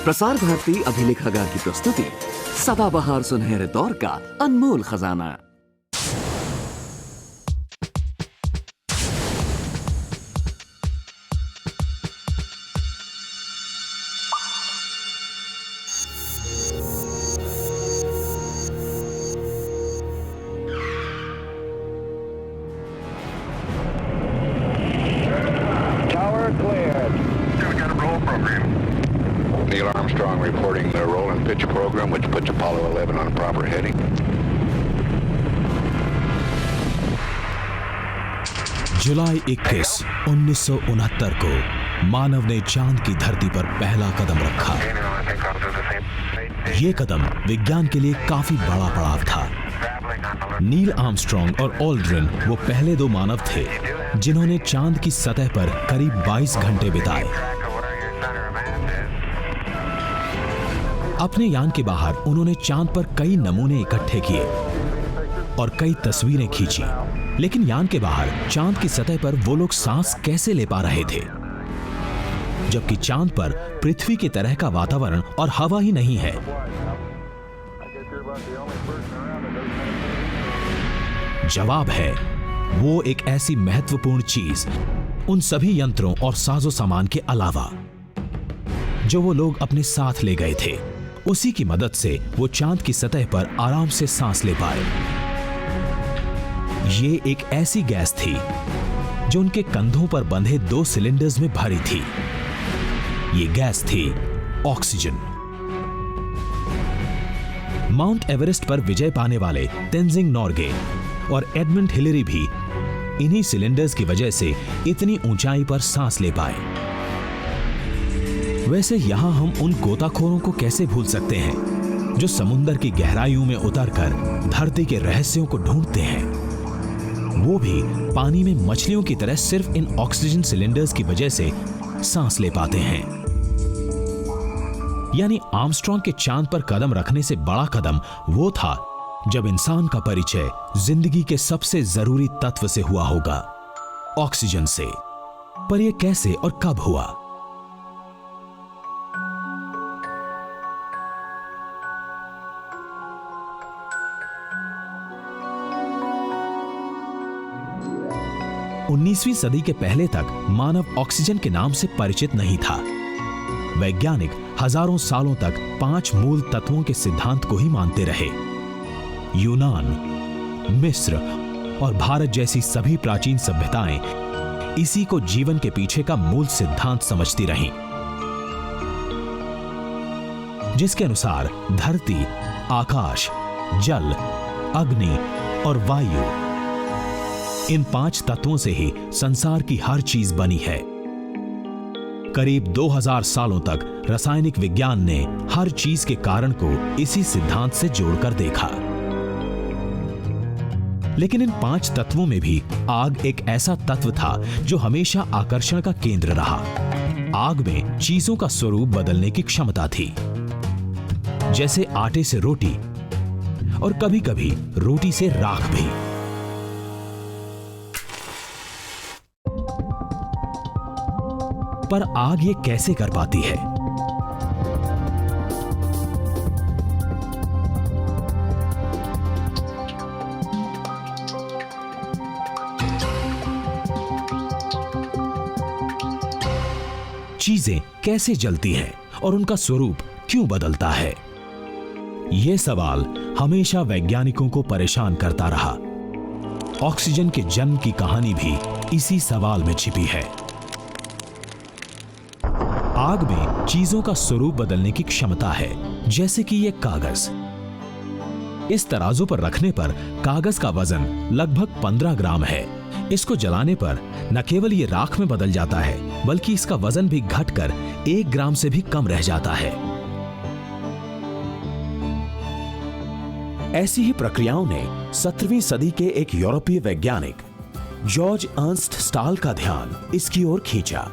प्रसार भारती अभिलेखागार की प्रस्तुति सदाबहार सुनहरे दौर का अनमोल खजाना। Neil Armstrong reporting the roll and pitch program, which puts Apollo 11 on a proper heading. जुलाई 21, 1969 को मानव ने चांद की धरती पर पहला कदम रखा। ये कदम विज्ञान के लिए काफी बड़ा पड़ाव था। नील आर्मस्ट्रॉन्ग और ऑल्ड्रिन वो पहले दो मानव थे जिन्होंने चांद की सतह पर करीब 22 घंटे बिताए। अपने यान के बाहर उन्होंने चांद पर कई नमूने इकट्ठे किए और कई तस्वीरें खींची, लेकिन यान के बाहर चांद की सतह पर वो लोग सांस कैसे ले पा रहे थे, जबकि चांद पर पृथ्वी की तरह का वातावरण और हवा ही नहीं है। जवाब है वो एक ऐसी महत्वपूर्ण चीज उन सभी यंत्रों और साजो सामान के अलावा जो वो लोग अपने साथ ले गए थे, उसी की मदद से वो चांद की सतह पर आराम से सांस ले पाए। ये एक ऐसी गैस थी जो उनके कंधों पर बंधे 2 सिलेंडर्स में भरी थी। ये गैस थी ऑक्सीजन। माउंट एवरेस्ट पर विजय पाने वाले तेंजिंग नोर्गे और एडमंड हिलेरी भी इन्हीं सिलेंडर्स की वजह से इतनी ऊंचाई पर सांस ले पाए। वैसे यहां हम उन गोताखोरों को कैसे भूल सकते हैं जो समुद्र की गहराइयों में उतरकर धरती के रहस्यों को ढूंढते हैं। वो भी पानी में मछलियों की तरह सिर्फ इन ऑक्सीजन सिलेंडर्स की वजह से सांस ले पाते हैं। यानी आर्मस्ट्रॉन्ग के चांद पर कदम रखने से बड़ा कदम वो था जब इंसान का परिचय जिंदगी के सबसे जरूरी तत्व से हुआ होगा, ऑक्सीजन से। पर यह कैसे और कब हुआ? उन्नीसवीं सदी के पहले तक मानव ऑक्सीजन के नाम से परिचित नहीं था। वैज्ञानिक हजारों सालों तक 5 मूल तत्वों के सिद्धांत को ही मानते रहे। यूनान, मिस्र और भारत जैसी सभी प्राचीन सभ्यताएं इसी को जीवन के पीछे का मूल सिद्धांत समझती रहीं, जिसके अनुसार धरती, आकाश, जल, अग्नि और वायु, इन 5 तत्वों से ही संसार की हर चीज बनी है। करीब 2000 सालों तक रासायनिक विज्ञान ने हर चीज के कारण को इसी सिद्धांत से जोड़कर देखा। लेकिन इन 5 तत्वों में भी आग एक ऐसा तत्व था जो हमेशा आकर्षण का केंद्र रहा। आग में चीजों का स्वरूप बदलने की क्षमता थी, जैसे आटे से रोटी और कभी-कभी रोटी से राख भी। पर आग ये कैसे कर पाती है? चीजें कैसे जलती हैं और उनका स्वरूप क्यों बदलता है? यह सवाल हमेशा वैज्ञानिकों को परेशान करता रहा। ऑक्सीजन के जन्म की कहानी भी इसी सवाल में छिपी है। आग में चीजों का स्वरूप बदलने की क्षमता है, जैसे कि यह कागज। इस तराजू पर रखने पर कागज का वजन लगभग 15 ग्राम है। इसको जलाने पर न केवल ये राख में बदल जाता है, बल्कि इसका वजन भी घटकर 1 ग्राम से भी कम रह जाता है। ऐसी ही प्रक्रियाओं ने 17वीं सदी के एक यूरोपीय वैज्ञानिक जॉर्ज अर्नस्ट स्टाल का ध्यान इसकी ओर खींचा।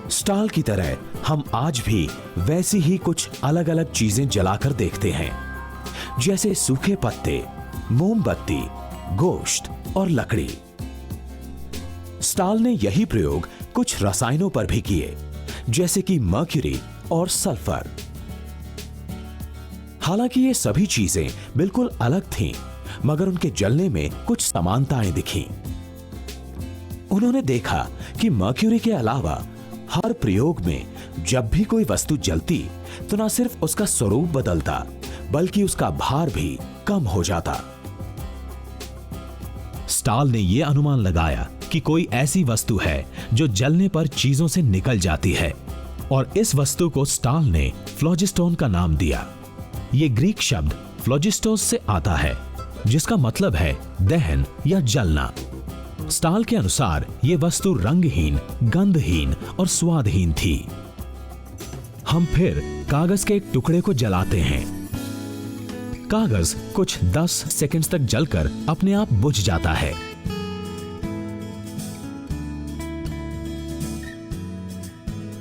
स्टाल की तरह हम आज भी वैसी ही कुछ अलग अलग चीजें जलाकर देखते हैं, जैसे सूखे पत्ते, मोमबत्ती, गोश्त और लकड़ी। स्टाल ने यही प्रयोग कुछ रसायनों पर भी किए, जैसे कि मर्क्यूरी और सल्फर। हालांकि ये सभी चीजें बिल्कुल अलग थीं, मगर उनके जलने में कुछ समानताएं दिखीं। उन्होंने देखा कि मर्क्यूरी के अलावा हर प्रयोग में जब भी कोई वस्तु जलती तो न सिर्फ उसका स्वरूप बदलता, बल्कि उसका भार भी कम हो जाता। स्टाल ने यह अनुमान लगाया कि कोई ऐसी वस्तु है जो जलने पर चीजों से निकल जाती है, और इस वस्तु को स्टाल ने फ्लोजिस्टोन का नाम दिया। यह ग्रीक शब्द फ्लोजिस्टोस से आता है, जिसका मतलब है दहन या जलना। स्टाल के अनुसार यह वस्तु रंगहीन, गंधहीन और स्वादहीन थी। हम फिर कागज के एक टुकड़े को जलाते हैं। कागज कुछ 10 सेकंड्स तक जलकर अपने आप बुझ जाता है।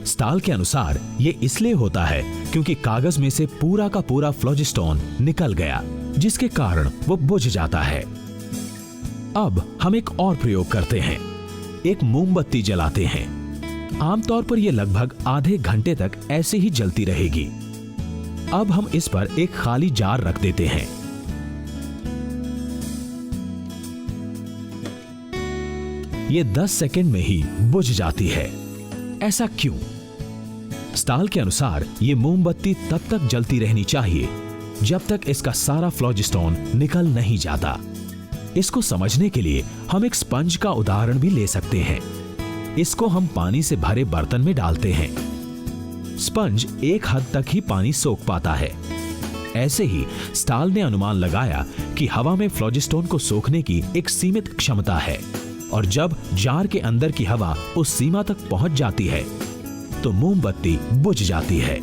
स्टाल के अनुसार यह इसलिए होता है क्योंकि कागज में से पूरा का पूरा फ्लोजिस्टोन निकल गया, जिसके कारण वो बुझ जाता है। अब हम एक और प्रयोग करते हैं। एक मोमबत्ती जलाते हैं। आमतौर पर यह लगभग आधे घंटे तक ऐसे ही जलती रहेगी। अब हम इस पर एक खाली जार रख देते हैं। यह 10 सेकंड में ही बुझ जाती है। ऐसा क्यों? स्टाल के अनुसार यह मोमबत्ती तब तक जलती रहनी चाहिए जब तक इसका सारा फ्लोजिस्टोन निकल नहीं जाता। इसको समझने के लिए हम एक स्पंज का उदाहरण भी ले सकते हैं। इसको हम पानी से भरे बर्तन में डालते हैं। स्पंज एक हद तक ही पानी सोख पाता है। ऐसे ही स्टाल ने अनुमान लगाया कि हवा में फ्लोजिस्टोन को सोखने की एक सीमित क्षमता है, और जब जार के अंदर की हवा उस सीमा तक पहुंच जाती है तो मोमबत्ती बुझ जाती है।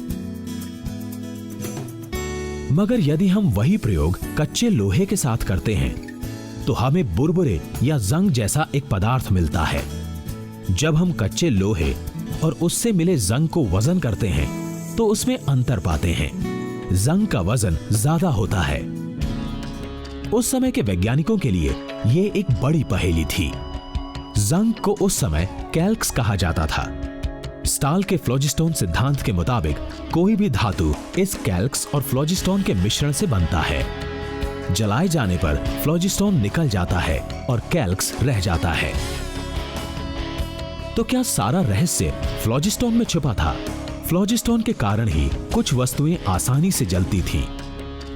मगर यदि हम वही प्रयोग कच्चे लोहे के साथ करते हैं तो हमें बुरबुरे या जंग जैसा एक पदार्थ मिलता है। जब हम कच्चे लोहे और उससे मिले जंग को वजन करते हैं तो उसमें अंतर पाते हैं। जंग का वजन ज्यादा होता है। उस समय के वैज्ञानिकों के लिए यह एक बड़ी पहेली थी। जंग को उस समय कैल्क्स कहा जाता था। स्टाल के फ्लोजिस्टोन सिद्धांत के मुताबिक कोई भी धातु इस कैल्क्स और फ्लोजिस्टोन के मिश्रण से बनता है। जलाए जाने पर फ्लोजिस्टोन निकल जाता है और कैल्क्स रह जाता है। तो क्या सारा रहस्य फ्लोजिस्टोन में छुपा था? फ्लोजिस्टोन के कारण ही कुछ वस्तुएं आसानी से जलती थीं,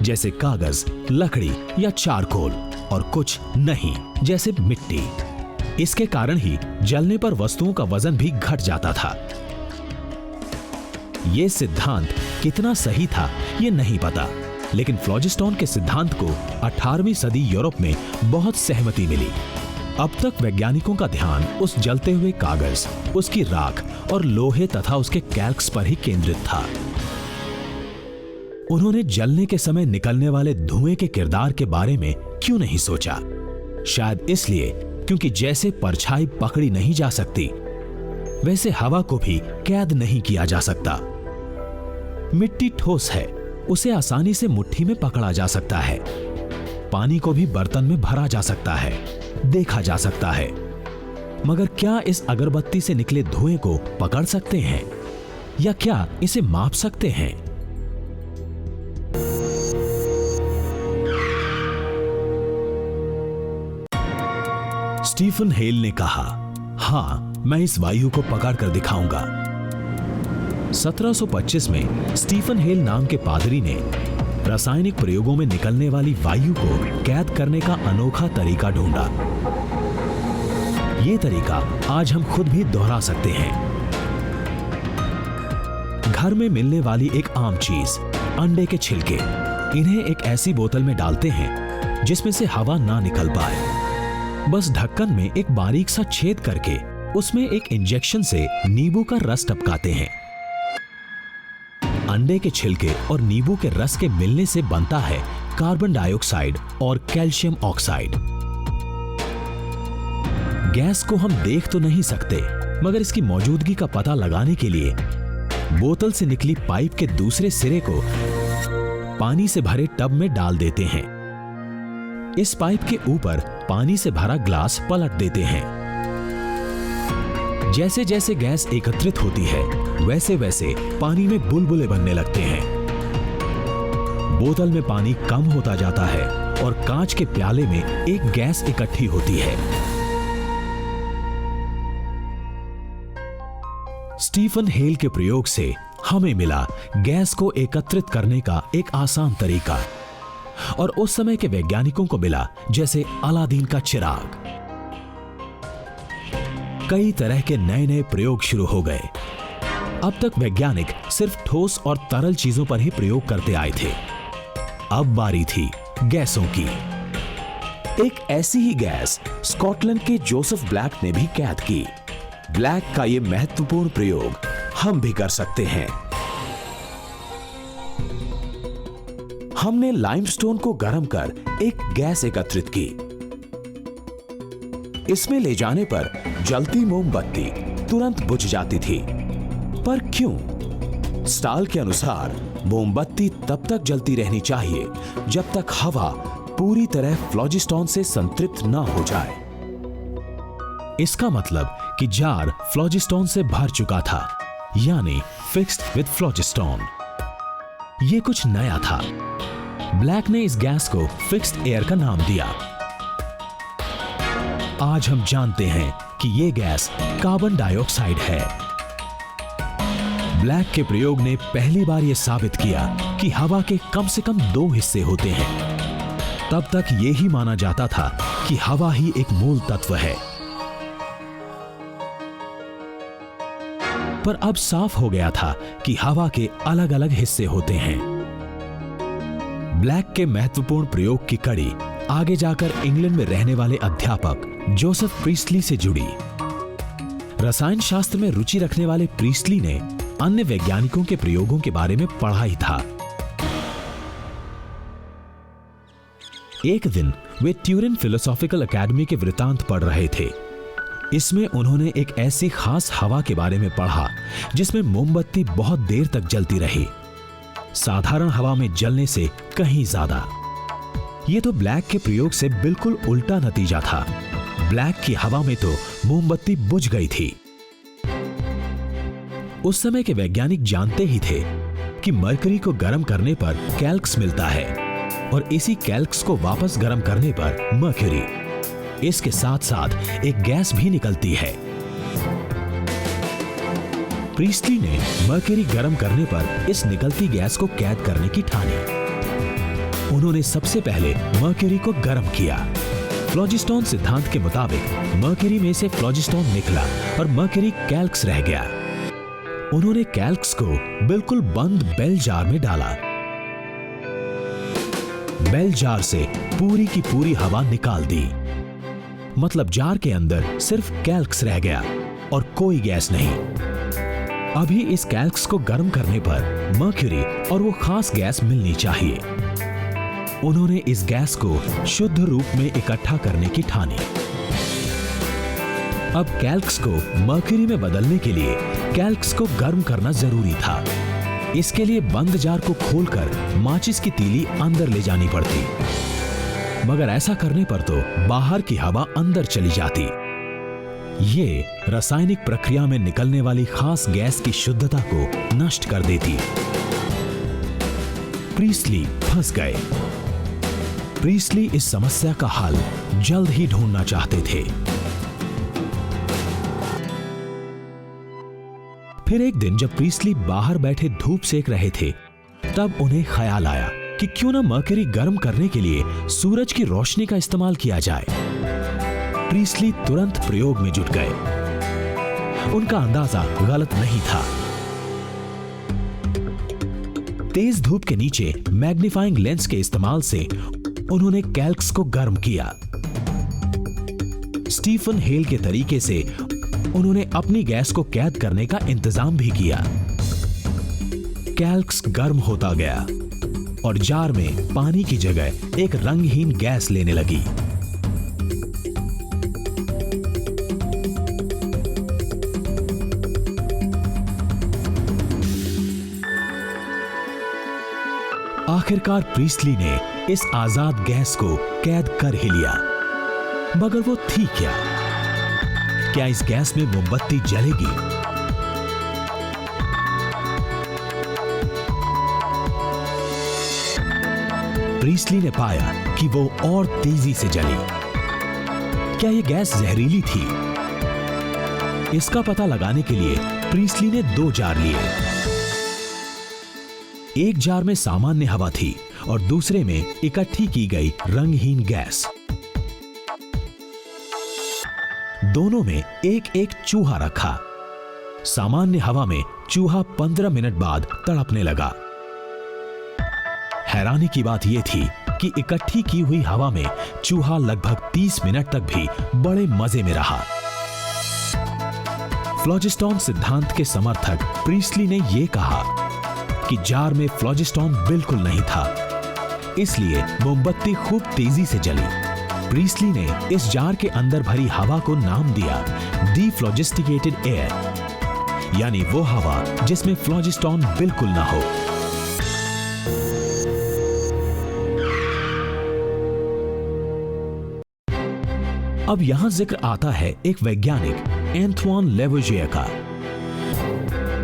जैसे कागज, लकड़ी या चारकोल, और कुछ नहीं, जैसे मिट्टी। इसके कारण ही जलने पर वस्तुओं का वजन भी घट जाता था। यह सिद्धांत कितना सही था यह नहीं पता, लेकिन फ्लोजिस्टोन के सिद्धांत को 18वीं सदी यूरोप में बहुत सहमति मिली। अब तक वैज्ञानिकों का ध्यान उस जलते हुए कागज, उसकी राख और लोहे तथा उसके कैल्क्स पर ही केंद्रित था। उन्होंने जलने के समय निकलने वाले धुएं के किरदार के बारे में क्यों नहीं सोचा? शायद इसलिए क्योंकि जैसे परछाई पकड़ी नहीं जा सकती, वैसे हवा को भी कैद नहीं किया जा सकता। मिट्टी ठोस है, उसे आसानी से मुट्ठी में पकड़ा जा सकता है। पानी को भी बर्तन में भरा जा सकता है, देखा जा सकता है। मगर क्या इस अगरबत्ती से निकले धुएं को पकड़ सकते हैं, या क्या इसे माप सकते हैं? स्टीफन हेल ने कहा, हां, मैं इस वायु को पकड़ कर दिखाऊंगा। 1725 में स्टीफन हेल नाम के पादरी ने रासायनिक प्रयोगों में निकलने वाली वायु को कैद करने का अनोखा तरीका ढूंढा। यह तरीका आज हम खुद भी दोहरा सकते हैं। घर में मिलने वाली एक आम चीज, अंडे के छिलके, इन्हें एक ऐसी बोतल में डालते हैं जिसमें से हवा ना निकल पाए। बस ढक्कन में एक बारीक सा छेद करके उसमें एक इंजेक्शन से नींबू का रस टपकाते हैं। अंडे के छिलके और नींबू के रस के मिलने से बनता है कार्बन डाइऑक्साइड और कैल्शियम ऑक्साइड। गैस को हम देख तो नहीं सकते, मगर इसकी मौजूदगी का पता लगाने के लिए बोतल से निकली पाइप के दूसरे सिरे को पानी से भरे टब में डाल देते हैं। इस पाइप के ऊपर पानी से भरा ग्लास पलट देते हैं। जैसे जैसे गैस एकत्रित होती है वैसे वैसे पानी में बुलबुले बनने लगते हैं। बोतल में पानी कम होता जाता है और कांच के प्याले में एक गैस इकट्ठी होती है। स्टीफन हेल के प्रयोग से हमें मिला गैस को एकत्रित करने का एक आसान तरीका, और उस समय के वैज्ञानिकों को मिला जैसे अलादीन का चिराग। कई तरह के नए नए प्रयोग शुरू हो गए। अब तक वैज्ञानिक सिर्फ ठोस और तरल चीजों पर ही प्रयोग करते आए थे। अब बारी थी गैसों की। एक ऐसी ही गैस स्कॉटलैंड के जोसेफ ब्लैक ने भी कैद की। ब्लैक का यह महत्वपूर्ण प्रयोग हम भी कर सकते हैं। हमने लाइमस्टोन को गर्म कर एक गैस एकत्रित की। इसमें ले जाने पर जलती मोमबत्ती तुरंत बुझ जाती थी। पर क्यों? स्टाल के अनुसार मोमबत्ती तब तक जलती रहनी चाहिए जब तक हवा पूरी तरह फ्लोजिस्टोन से संतृप्त ना हो जाए। इसका मतलब कि जार फ्लोजिस्टोन से भर चुका था, यानी फिक्स्ड विद फ्लोजिस्टोन। यह कुछ नया था। ब्लैक ने इस गैस को फिक्स्ड एयर का नाम दिया। आज हम जानते हैं कि यह गैस कार्बन डाइऑक्साइड है। ब्लैक के प्रयोग ने पहली बार यह साबित किया कि हवा के कम से कम 2 हिस्से होते हैं। तब तक यह ही माना जाता था कि हवा ही एक मूल तत्व है। पर अब साफ हो गया था कि हवा के अलग अलग हिस्से होते हैं। ब्लैक के महत्वपूर्ण प्रयोग की कड़ी आगे जाकर इंग्लैंड में रहने वाले अध्यापक जोसेफ प्रीस्टली से जुड़ी। रसायन शास्त्र में रुचि रखने वाले प्रीस्टली ने अन्य वैज्ञानिकों के प्रयोगों के बारे में पढ़ा ही था। एक दिन वे ट्यूरिन फिलोसॉफिकल एकेडमी के वृतांत पढ़ रहे थे। इसमें उन्होंने एक ऐसी खास हवा के बारे में पढ़ा जिसमें मोमबत्ती बहुत देर तक जलती रही, साधारण हवा में जलने से कहीं ज्यादा। यह तो ब्लैक के प्रयोग से बिल्कुल उल्टा नतीजा था। ब्लैक की हवा में तो मोमबत्ती बुझ गई थी। उस समय के वैज्ञानिक जानते ही थे कि मरकरी को गर्म करने पर कैल्क्स मिलता है और इसी कैल्क्स को वापस गर्म करने पर मर्क्यूरी। इसके साथ साथ एक गैस भी निकलती है। प्रीस्टली ने मर्क्यूरी गर्म करने पर इस निकलती गैस को कैद करने की ठानी। उन्होंने सबसे पहले मर्क्यूरी को गर्म किया। फ्लोजिस्टोन सिद्धांत के मुताबिक मर्क्यूरी में से फ्लोजिस्टोन निकला और मर्क्यूरी कैल्क्स रह गया। उन्होंने कैल्क्स को बिल्कुल बंद बेल जार में डाला। बेल जार से पूरी की पूरी हवा निकाल दी। मतलब जार के अंदर सिर्फ कैल्क्स रह गया और कोई गैस नहीं। अभी इस कैल्क्स को गर्म करने पर मर्क्यूरी और वो खास गैस मिलनी चाहिए। उन्होंने इस गैस को शुद्ध रूप में इकट्ठा करने की ठानी। अब कैल्क्स को मर्क्यूरी में बदलने के लिए कैल्क्स को गर्म करना जरूरी था। इसके लिए बंद जार को खोलकर माचिस की तीली अंदर ले जानी पड़ती, मगर ऐसा करने पर तो बाहर की हवा अंदर चली जाती। ये रासायनिक प्रक्रिया में निकलने वाली खास गैस की शुद्धता को नष्ट कर देती। प्रीस्टली फंस गए। प्रीस्टली इस समस्या का हल जल्द ही ढूंढना चाहते थे। फिर एक दिन जब प्रीस्टली बाहर बैठे धूप सेक रहे थे, तब उन्हें ख्याल आया कि क्यों ना मर्क्यूरी गर्म करने के लिए सूरज की रोशनी का इस्तेमाल किया जाए। प्रीस्टली तुरंत प्रयोग में जुट गए। उनका अंदाजा गलत नहीं था। तेज धूप के नीचे मैग्नीफाइंग लेंस के इस्तेमाल से उन्होंने कैल्क्स को गर्म किया। स्टीफन हेल के तरीके से उन्होंने अपनी गैस को कैद करने का इंतजाम भी किया। कैल्क्स गर्म होता गया और जार में पानी की जगह एक रंगहीन गैस लेने लगी। आखिरकार प्रीस्टली ने इस आजाद गैस को कैद कर ही लिया। मगर वो थी क्या? क्या इस गैस में मोमबत्ती जलेगी? प्रीस्टली ने पाया कि वो और तेजी से जली। क्या यह गैस जहरीली थी? इसका पता लगाने के लिए प्रीस्टली ने 2 जार लिए। एक जार में सामान्य हवा थी और दूसरे में इकट्ठी की गई रंगहीन गैस। दोनों में एक एक चूहा रखा। सामान्य हवा में चूहा 15 मिनट बाद तड़पने लगा। हैरानी की बात यह थी कि इकट्ठी की हुई हवा में चूहा लगभग 30 मिनट तक भी बड़े मजे में रहा। फ्लोजिस्टॉन सिद्धांत के समर्थक प्रीस्टली ने यह कहा कि जार में फ्लोजिस्टॉन बिल्कुल नहीं था, इसलिए मोमबत्ती खूब तेजी से जली। प्रीस्टली ने इस जार के अंदर भरी हवा को नाम दिया डीफ्लोजिस्टिकेटेड एयर, यानी वो हवा जिसमें फ्लोजिस्टॉन बिल्कुल ना हो। अब यहां जिक्र आता है एक वैज्ञानिक एंथ्वान लेवोजियर का,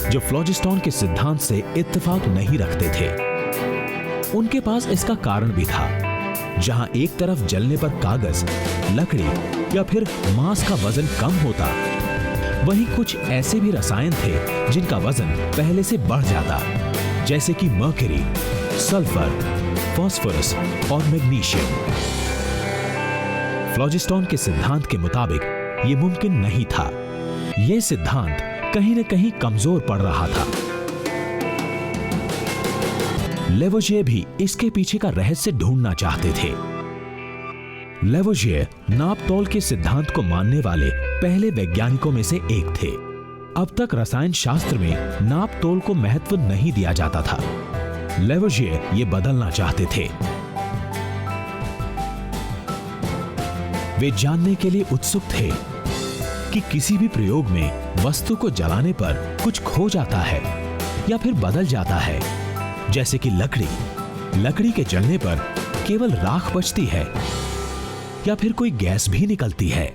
जो फ्लोजिस्टॉन के सिद्धांत से इत्तेफाक नहीं रखते थे। उनके पास इसका कारण भी था। जहां एक तरफ जलने पर कागज, लकड़ी या फिर मांस का वजन कम होता, वहीं कुछ ऐसे भी रसायन थे जिनका वजन पहले से बढ़ जाता, जैसे कि मर्क्यूरी, सल्फर, फास्फोरस और मैग्नीशियम। फ्लोजिस्टॉन के सिद्धांत के मुताबिक यह मुमकिन नहीं था। यह सिद्धांत कहीं न कहीं कमजोर पड़ रहा था। लेवोजियर भी इसके पीछे का रहस्य ढूंढना चाहते थे। लेवोजियर नापतोल के सिद्धांत को मानने वाले पहले वैज्ञानिकों में से एक थे। अब तक रसायन शास्त्र में नापतोल को महत्व नहीं दिया जाता था। लेवोजियर ये बदलना चाहते थे। वे जानने के लिए उत्सुक थे कि किसी भी प्रयोग में वस्तु को जलाने पर कुछ खो जाता है या फिर बदल जाता है, जैसे कि लकड़ी के जलने पर केवल राख बचती है या फिर कोई गैस भी निकलती है।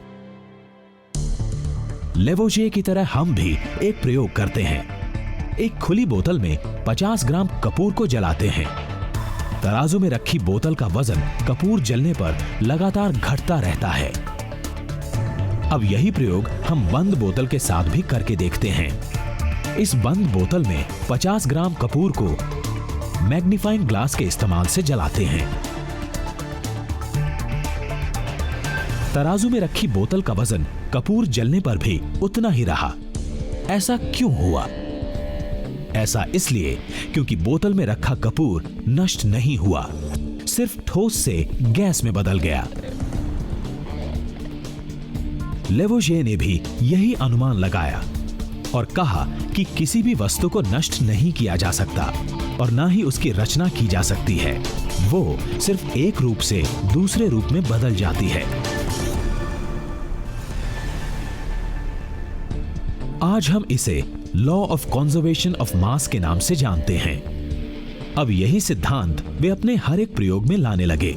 लेवोजियर की तरह हम भी एक प्रयोग करते हैं। एक खुली बोतल में 50 ग्राम कपूर को जलाते हैं। तराजू में रखी बोतल का वजन कपूर जलने पर लगातार घटता रहता है। अब यही प्रयोग हम बंद बोतल के साथ भी करके देखते हैं। इस बंद बोतल में 50 ग्राम कपूर को मैग्नीफाइंग ग्लास के इस्तेमाल से जलाते हैं। तराजू में रखी बोतल का वजन कपूर जलने पर भी उतना ही रहा। ऐसा क्यों हुआ? ऐसा इसलिए क्योंकि बोतल में रखा कपूर नष्ट नहीं हुआ, सिर्फ ठोस से गैस में बदल गया। लेवोजियर ने भी यही अनुमान लगाया और कहा कि किसी भी वस्तु को नष्ट नहीं किया जा सकता और ना ही उसकी रचना की जा सकती है। वो सिर्फ एक रूप से दूसरे रूप में बदल जाती है। आज हम इसे law of conservation of mass के नाम से जानते हैं। अब यही सिद्धांत वे अपने हर एक प्रयोग में लाने लगे।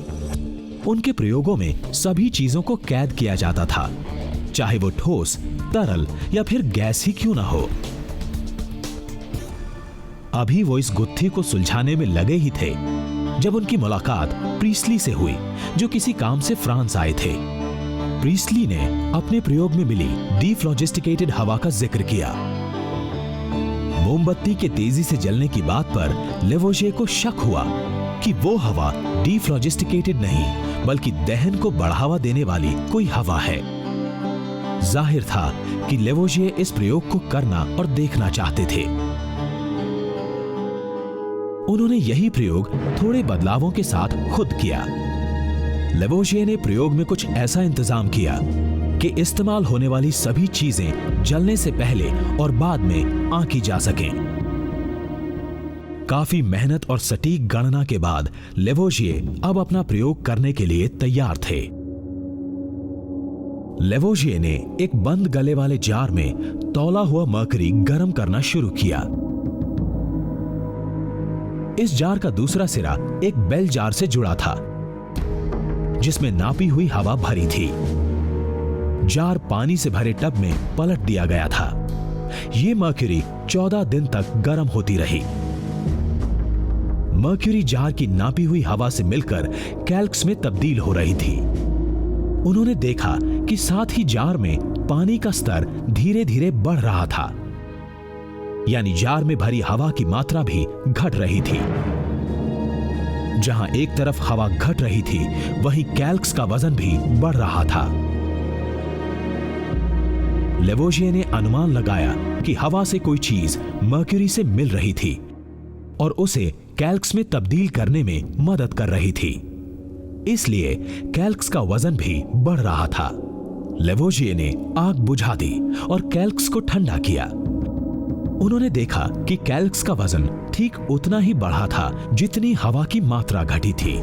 उनके प्रयोगों में सभी चीजों को कैद किया जाता था, चाहे वो ठोस, तरल या फिर गैस ही क्यों ना हो। अभी वो इस गुत्थी को सुलझाने में लगे ही थे जब उनकी मुलाकात प्रीस्टली से हुई, जो किसी काम से फ्रांस आए थे। प्रीस्टली ने अपने प्रयोग में मिली डीफ्लोजिस्टिकेटेड हवा का जिक्र किया। मोमबत्ती के तेजी से जलने की बात पर लेवोजियर को शक हुआ कि वो हवा डीफ्लोजिस्टिकेटेड नहीं बल्कि दहन को बढ़ावा देने वाली कोई हवा है। जाहिर था कि लेवोजियर इस प्रयोग को करना और देखना चाहते थे। उन्होंने यही प्रयोग थोड़े बदलावों के साथ खुद किया। लेवोजियर ने प्रयोग में कुछ ऐसा इंतजाम किया कि इस्तेमाल होने वाली सभी चीजें जलने से पहले और बाद में आंकी जा सकें। काफी मेहनत और सटीक गणना के बाद लेवोजियर अब अपना प्रयोग करने के लिए तैयार थे। लेवोजियर ने एक बंद गले वाले जार में तौला हुआ मर्क्यूरी गर्म करना शुरू किया। इस जार का दूसरा सिरा एक बेल जार से जुड़ा था, जिसमें नापी हुई हवा भरी थी। जार पानी से भरे टब में पलट दिया गया था। ये मर्क्यूरी 14 दिन तक गर्म होती रही। मर्क्यूरी जार की नापी हुई हवा से मिलकर कैल्क्स में तब्दील हो रही थी। उन्होंने देखा कि साथ ही जार में पानी का स्तर धीरे धीरे बढ़ रहा था, यानी जार में भरी हवा की मात्रा भी घट रही थी। जहां एक तरफ हवा घट रही थी, वहीं कैल्क्स का वजन भी बढ़ रहा था। लेवोजिए ने अनुमान लगाया कि हवा से कोई चीज मर्क्यूरी से मिल रही थी और उसे कैल्क्स में तब्दील करने में मदद कर रही थी। इसलिए कैल्क्स का वजन भी बढ़ रहा था। लेवोजिए ने आग बुझा दी और कैल्क्स को ठंडा किया। उन्होंने देखा कि कैल्क्स का वजन ठीक उतना ही बढ़ा था जितनी हवा की मात्रा घटी थी।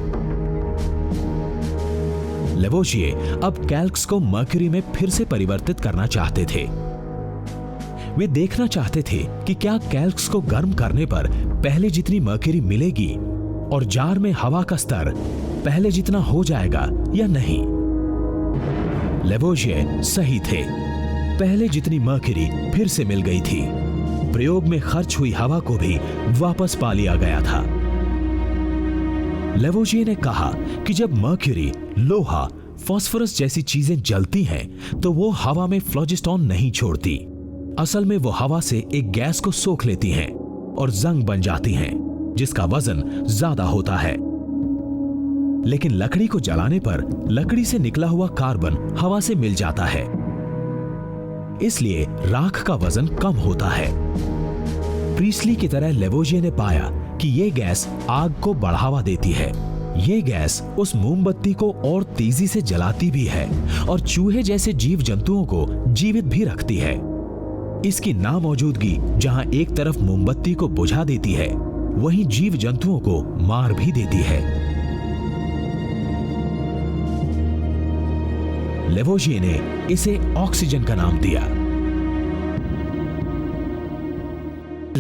लेवोजिए अब कैल्क्स को मर्क्यूरी में फिर से परिवर्तित करना चाहते थे। वे देखना चाहते थे कि क्या कैल्क्स को गर्म करने पर पहले जितनी मर्क्यूरी मिलेगी और जार में हवा का स्तर पहले जितना हो जाएगा या नहीं। लेवोजिए सही थे। पहले जितनी मर्क्यूरी फिर से मिल गई थी। प्रयोग में खर्च हुई हवा को भी वापस पा लिया गया था। लेवोजिए ने कहा कि जब मर्क्यूरी, लोहा, फास्फोरस जैसी चीजें जलती हैं, तो वो हवा में फ्लोजिस्टोन नहीं छोड़ती। असल में वो हवा से एक गैस को सोख लेती हैं और जंग बन जाती हैं, जिसका वजन ज्यादा होता है। लेकिन लकड़ी को जलाने पर लकड़ी से निकला हुआ कार्बन हवा से मिल जाता है, इसलिए राख का वजन कम होता है। प्रीस्ली की तरह लेवोजिए ने पाया कि यह गैस आग को बढ़ावा देती है। यह गैस उस मोमबत्ती को और तेजी से जलाती भी है और चूहे जैसे जीव जंतुओं को जीवित भी रखती है। इसकी नामौजूदगी जहां एक तरफ मोमबत्ती को बुझा देती है, वहीं जीव जंतुओं को मार भी देती है। लेवोजिए ने इसे ऑक्सीजन का नाम दिया।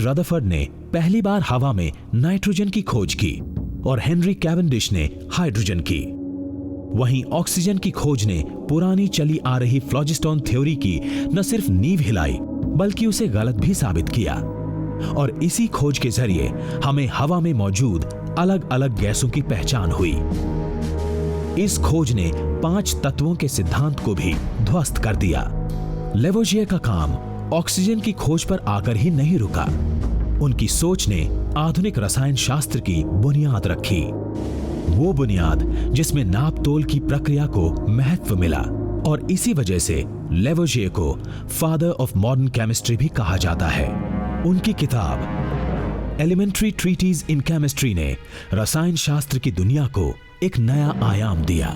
रदरफोर्ड ने पहली बार हवा में नाइट्रोजन की खोज की और हेनरी कैवेंडिश ने हाइड्रोजन की। वहीं ऑक्सीजन की खोज ने पुरानी चली आ रही फ्लोजिस्टोन थ्योरी की न सिर्फ नींव हिलाई, बल्कि उसे गलत भी साबित किया। और इसी खोज के जरिए हमें हवा में मौजूद अलग अलग गैसों की पहचान हुई। इस खोज ने 5 तत्वों के सिद्धांत को भी ध्वस्त कर दिया। लेवोजिए का काम ऑक्सीजन की खोज पर आकर ही नहीं रुका। उनकी सोच ने आधुनिक रसायन शास्त्र की बुनियाद रखी, वो बुनियाद जिसमें नाप तोल की प्रक्रिया को महत्व मिला। और इसी वजह से लेवोजिए को फादर ऑफ मॉडर्न केमिस्ट्री भी कहा जाता है। उनकी किताब एलिमेंट्री ट्रीटीज इन केमिस्ट्री ने रसायन शास्त्र की दुनिया को एक नया आयाम दिया।